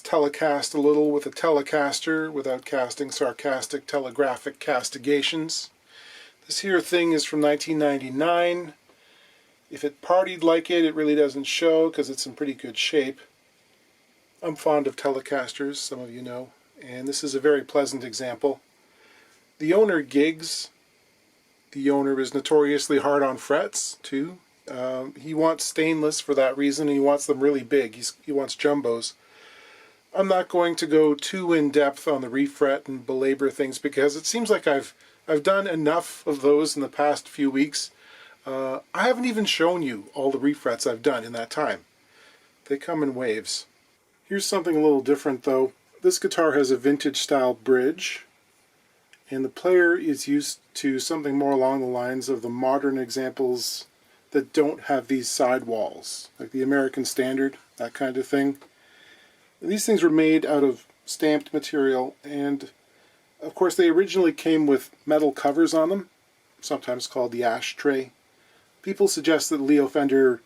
telecast a little with a Telecaster without casting sarcastic telegraphic castigations. This here thing is from 1999. If it partied like it really doesn't show because it's in pretty good shape. I'm fond of Telecasters, some of you know, and this is a very pleasant example. The owner gigs. The owner is notoriously hard on frets, too. He wants stainless for that reason, and he wants them really big. He wants jumbos. I'm not going to go too in-depth on the refret and belabor things because it seems like I've done enough of those in the past few weeks. I haven't even shown you all the refrets I've done in that time. They come in waves. Here's something a little different though. This guitar has a vintage style bridge, and the player is used to something more along the lines of the modern examples that don't have these sidewalls, like the American Standard, that kind of thing. These things were made out of stamped material, and of course they originally came with metal covers on them, sometimes called the ashtray. People suggest that Leo Fender,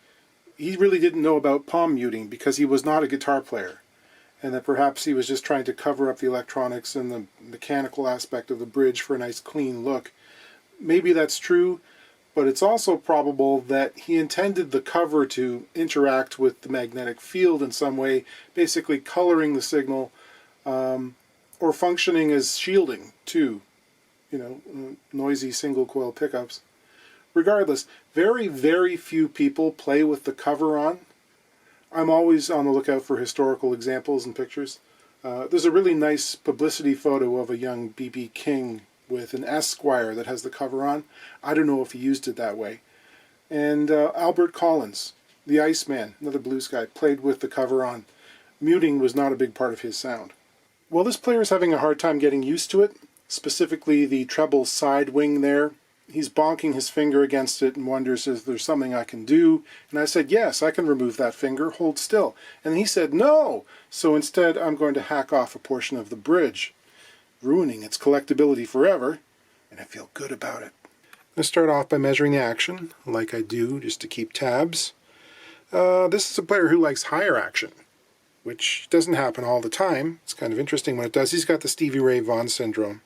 he really didn't know about palm muting because he was not a guitar player, and that perhaps he was just trying to cover up the electronics and the mechanical aspect of the bridge for a nice clean look. Maybe that's true, but it's also probable that he intended the cover to interact with the magnetic field in some way, basically coloring the signal, or functioning as shielding too, noisy single coil pickups. Regardless, very, very few people play with the cover on. I'm always on the lookout for historical examples and pictures. There's a really nice publicity photo of a young B.B. King with an Esquire that has the cover on. I don't know if he used it that way. And Albert Collins, the Iceman, another blues guy, played with the cover on. Muting was not a big part of his sound. Well, this player is having a hard time getting used to it, specifically the treble side wing there. He's bonking his finger against it and wonders if there's something I can do. And I said, yes, I can remove that finger, hold still. And he said, no! So instead, I'm going to hack off a portion of the bridge, ruining its collectability forever, and I feel good about it. I'm going to start off by measuring the action, like I do, just to keep tabs. This is a player who likes higher action, which doesn't happen all the time. It's kind of interesting when it does. He's got the Stevie Ray Vaughan syndrome.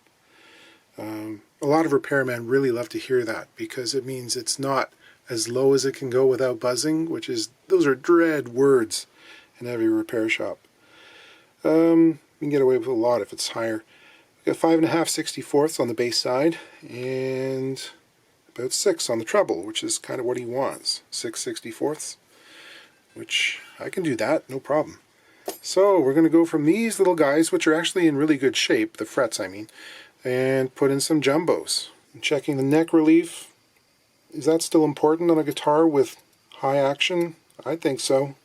A lot of repairmen really love to hear that because it means it's not as low as it can go without buzzing, those are dread words in every repair shop. You can get away with a lot if it's higher. We've got 5.5 64ths on the bass side and about 6 on the treble, which is kind of what he wants. 6 64ths, which I can do that, no problem. So we're going to go from these little guys, which are actually in really good shape, the frets I mean, and put in some jumbos. I'm checking the neck relief. Is that still important on a guitar with high action? I think so.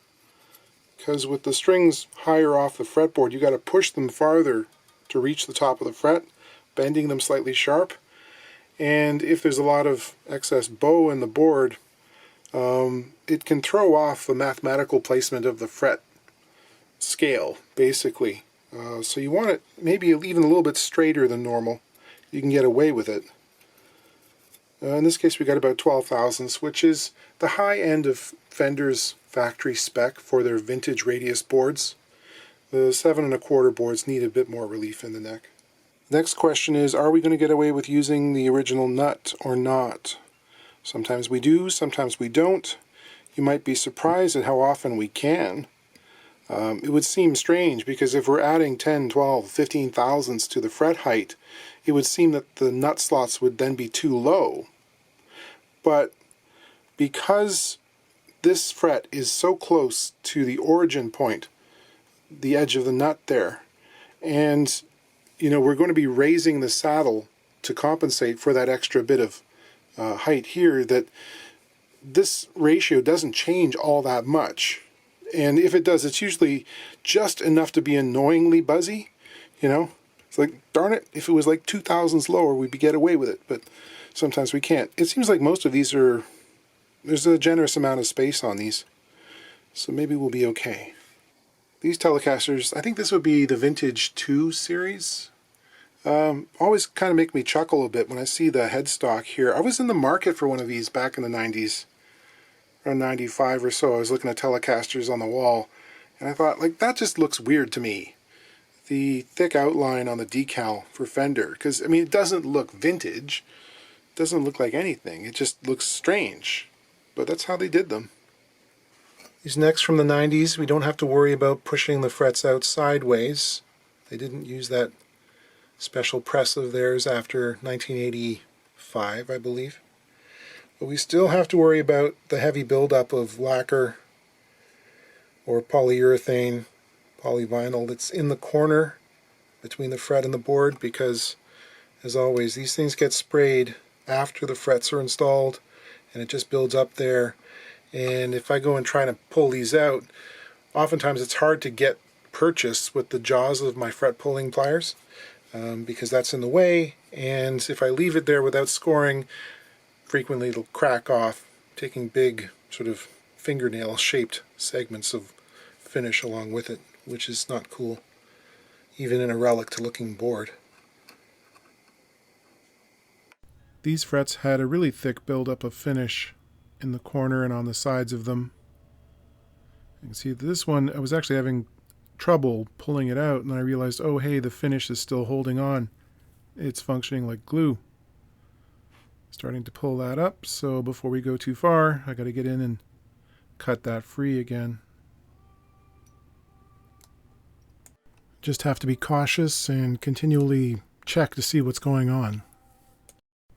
Because with the strings higher off the fretboard, you got to push them farther to reach the top of the fret, bending them slightly sharp. And if there's a lot of excess bow in the board, it can throw off the mathematical placement of the fret scale, basically. So you want it maybe even a little bit straighter than normal. You can get away with it. In this case we got about 12 thousandths, which is the high end of Fender's factory spec for their vintage radius boards. The 7 1/4 boards need a bit more relief in the neck. Next question is, are we going to get away with using the original nut or not? Sometimes we do, sometimes we don't. You might be surprised at how often we can. It would seem strange because if we're adding 10, 12, 15 thousandths to the fret height, it would seem that the nut slots would then be too low. But because this fret is so close to the origin point, the edge of the nut there, and we're going to be raising the saddle to compensate for that extra bit of height here, that this ratio doesn't change all that much. And if it does, it's usually just enough to be annoyingly buzzy, It's like, darn it, if it was like 2 thousandths lower, we'd get away with it, but sometimes we can't. It seems like most of these there's a generous amount of space on these, so maybe we'll be okay. These Telecasters, I think this would be the Vintage 2 series. Always kind of make me chuckle a bit when I see the headstock here. I was in the market for one of these back in the 90s. Around 95 or so, I was looking at Telecasters on the wall, And I thought, like, that just looks weird to me. The thick outline on the decal for Fender, because, I mean, it doesn't look vintage. It doesn't look like anything. It just looks strange. But that's how they did them. These necks from the 90s, we don't have to worry about pushing the frets out sideways. They didn't use that special press of theirs after 1985, I believe. But we still have to worry about the heavy buildup of lacquer or polyurethane, polyvinyl that's in the corner between the fret and the board, because, as always, these things get sprayed after the frets are installed and it just builds up there. And if I go and try to pull these out, oftentimes it's hard to get purchase with the jaws of my fret pulling pliers, because that's in the way, and if I leave it there without scoring, frequently it'll crack off, taking big sort of fingernail shaped segments of finish along with it, which is not cool, even in a relic looking board. These frets had a really thick buildup of finish in the corner and on the sides of them. You can see this one, I was actually having trouble pulling it out, and I realized, oh hey, the finish is still holding on. It's functioning like glue. Starting to pull that up, so before we go too far, I got to get in and cut that free again. Just have to be cautious and continually check to see what's going on.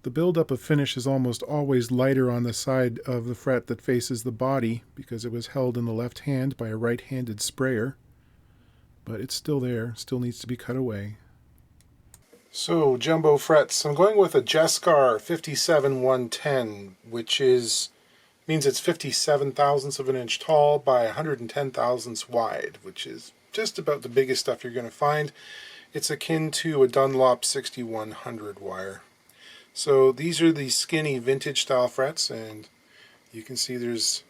The buildup of finish is almost always lighter on the side of the fret that faces the body, because it was held in the left hand by a right-handed sprayer. But it's still there, still needs to be cut away. So, jumbo frets. I'm going with a Jescar 57110, which means it's 57 thousandths of an inch tall by 110 thousandths wide, which is just about the biggest stuff you're going to find. It's akin to a Dunlop 6100 wire. So these are the skinny vintage style frets, and you can see there's,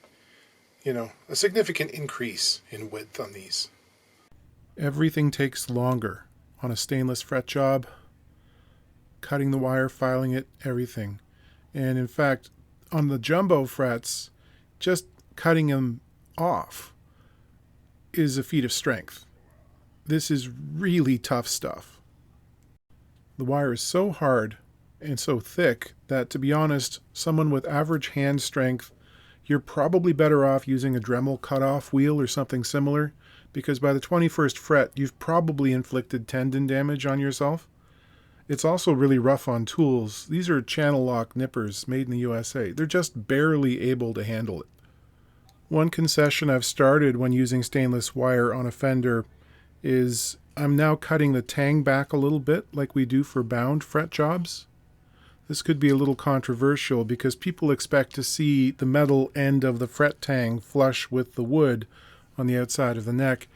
a significant increase in width on these. Everything takes longer on a stainless fret job. Cutting the wire, filing it, everything. And in fact, on the jumbo frets, just cutting them off is a feat of strength. This is really tough stuff. The wire is so hard and so thick that, to be honest, someone with average hand strength, you're probably better off using a Dremel cutoff wheel or something similar, because by the 21st fret, you've probably inflicted tendon damage on yourself. It's also really rough on tools. These are channel lock nippers made in the USA. They're just barely able to handle it. One concession I've started when using stainless wire on a Fender is I'm now cutting the tang back a little bit like we do for bound fret jobs. This could be a little controversial because people expect to see the metal end of the fret tang flush with the wood on the outside of the neck.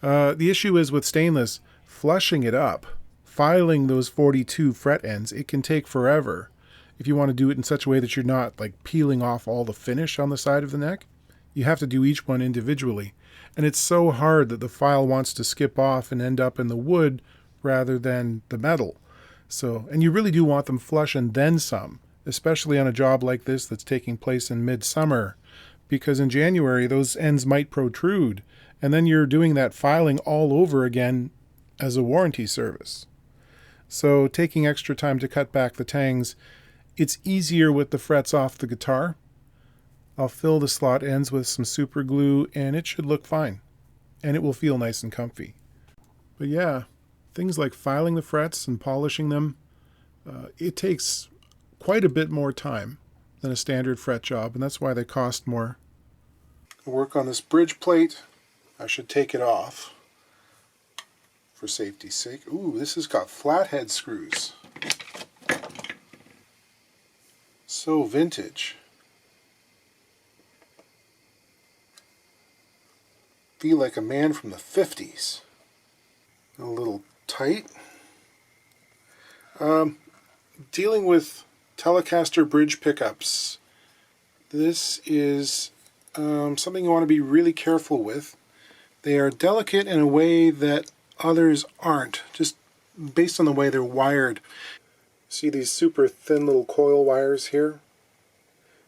The issue is with stainless, flushing it up, filing those 42 fret ends, it can take forever. If you want to do it in such a way that you're not like peeling off all the finish on the side of the neck, you have to do each one individually. And it's so hard that the file wants to skip off and end up in the wood rather than the metal. So, and you really do want them flush and then some, especially on a job like this that's taking place in midsummer, because in January those ends might protrude, and then you're doing that filing all over again as a warranty service. So taking extra time to cut back the tangs, it's easier with the frets off the guitar. I'll fill the slot ends with some super glue and it should look fine, and it will feel nice and comfy. But yeah, things like filing the frets and polishing them, it takes quite a bit more time than a standard fret job, and that's why they cost more. Work on this bridge plate. I should take it off for safety's sake. Ooh, this has got flathead screws. So vintage. Feel like a man from the 50s. A little tight. Dealing with Telecaster bridge pickups, this is something you want to be really careful with. They are delicate in a way that others aren't, just based on the way they're wired. See these super thin little coil wires here?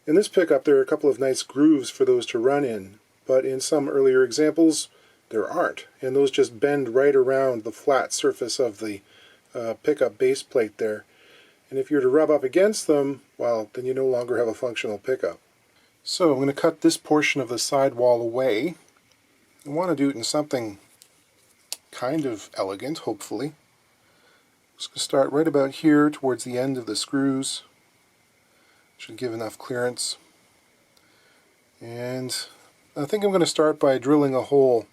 In this pickup there are a couple of nice grooves for those to run in, but in some earlier examples there aren't. And those just bend right around the flat surface of the pickup base plate there. And if you were to rub up against them, well, then you no longer have a functional pickup. So I'm going to cut this portion of the sidewall away. I want to do it in something kind of elegant, hopefully. I'm just going to start right about here towards the end of the screws. Should give enough clearance. And I think I'm going to start by drilling a hole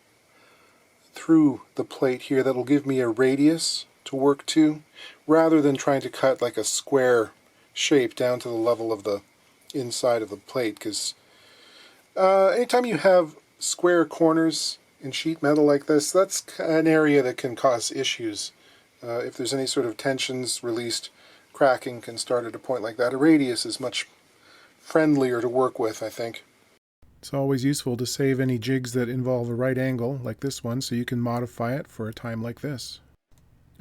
through the plate here that'll give me a radius to work to, rather than trying to cut like a square shape down to the level of the inside of the plate, because anytime you have square corners in sheet metal like this, that's an area that can cause issues. If there's any sort of tensions released, cracking can start at a point like that. A radius is much friendlier to work with, I think. It's always useful to save any jigs that involve a right angle, like this one, so you can modify it for a time like this.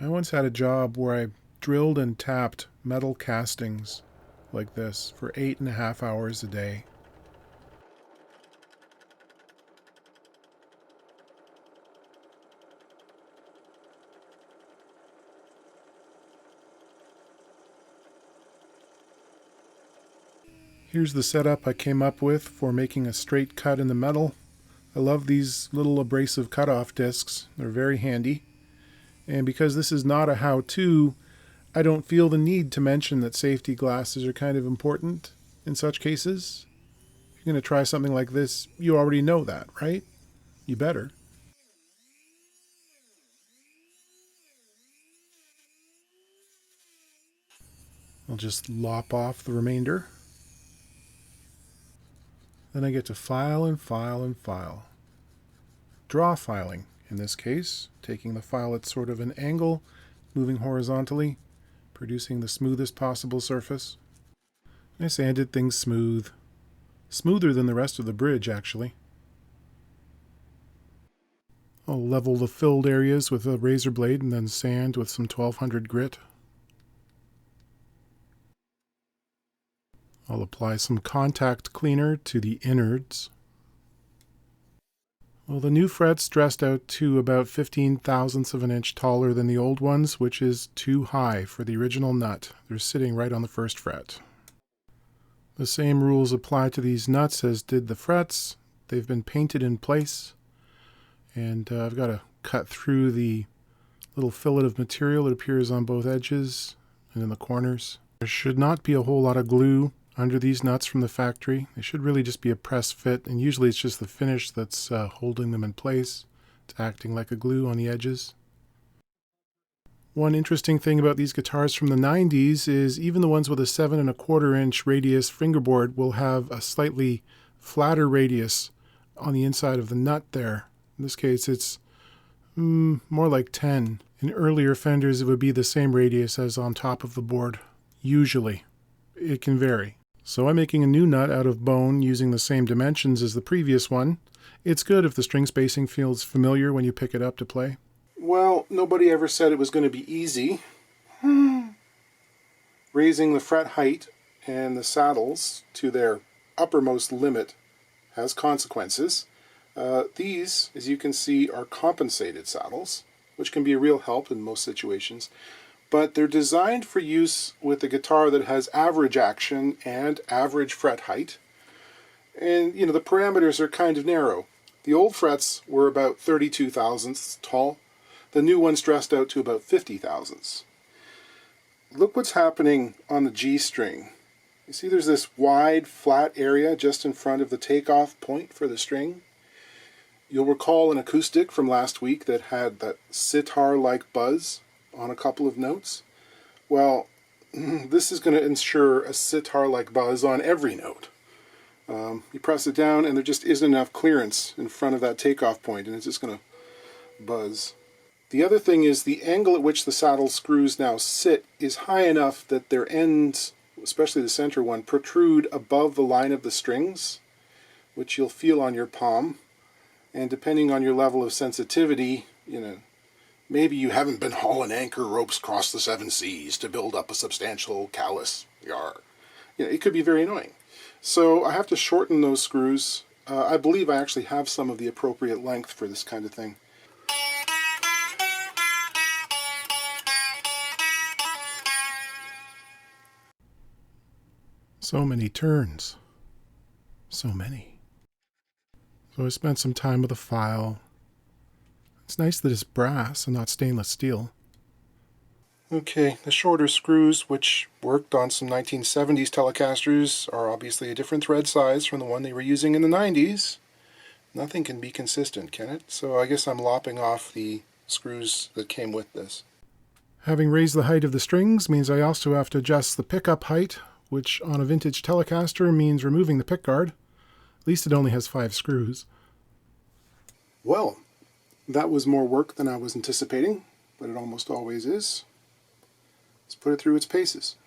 I once had a job where I drilled and tapped metal castings like this for 8.5 hours a day. Here's the setup I came up with for making a straight cut in the metal. I love these little abrasive cutoff discs. They're very handy. And because this is not a how-to, I don't feel the need to mention that safety glasses are kind of important in such cases. If you're going to try something like this, you already know that, right? You better. I'll just lop off the remainder. Then I get to file and file and file. Draw filing, in this case, taking the file at sort of an angle, moving horizontally, producing the smoothest possible surface. I sanded things smooth. Smoother than the rest of the bridge, actually. I'll level the filled areas with a razor blade and then sand with some 1200 grit. I'll apply some contact cleaner to the innards. Well, the new fret's dressed out to about 15 thousandths of an inch taller than the old ones, which is too high for the original nut. They're sitting right on the first fret. The same rules apply to these nuts as did the frets. They've been painted in place, and I've got to cut through the little fillet of material that appears on both edges and in the corners. There should not be a whole lot of glue under these nuts from the factory. They should really just be a press fit, and usually it's just the finish that's holding them in place. It's acting like a glue on the edges. One interesting thing about these guitars from the 90s is even the ones with a 7 1/4 inch radius fingerboard will have a slightly flatter radius on the inside of the nut there. In this case it's more like 10. In earlier Fenders it would be the same radius as on top of the board. Usually. It can vary. So I'm making a new nut out of bone using the same dimensions as the previous one. It's good if the string spacing feels familiar when you pick it up to play. Well, nobody ever said it was going to be easy. Raising the fret height and the saddles to their uppermost limit has consequences. These, as you can see, are compensated saddles, which can be a real help in most situations. But they're designed for use with a guitar that has average action and average fret height. And, you know, the parameters are kind of narrow. The old frets were about 32 thousandths tall. The new one's dressed out to about 50 thousandths. Look what's happening on the G string. You see there's this wide, flat area just in front of the takeoff point for the string. You'll recall an acoustic from last week that had that sitar-like buzz on a couple of notes. Well, this is going to ensure a sitar-like buzz on every note. You press it down and there just isn't enough clearance in front of that takeoff point, and it's just going to buzz. The other thing is the angle at which the saddle screws now sit is high enough that their ends, especially the center one, protrude above the line of the strings, which you'll feel on your palm. And depending on your level of sensitivity, you know, maybe you haven't been hauling anchor ropes across the 7 seas to build up a substantial callus. Yar. You know, it could be very annoying. So I have to shorten those screws I believe I actually have some of the appropriate length for this kind of thing. So many turns. So many. So I spent some time with a file. It's nice that it's brass and not stainless steel. Okay, the shorter screws, which worked on some 1970s Telecasters, are obviously a different thread size from the one they were using in the 90s. Nothing can be consistent, can it? So I guess I'm lopping off the screws that came with this. Having raised the height of the strings means I also have to adjust the pickup height, which on a vintage Telecaster means removing the pickguard. At least it only has 5 screws. Well, that was more work than I was anticipating, but it almost always is. Let's put it through its paces.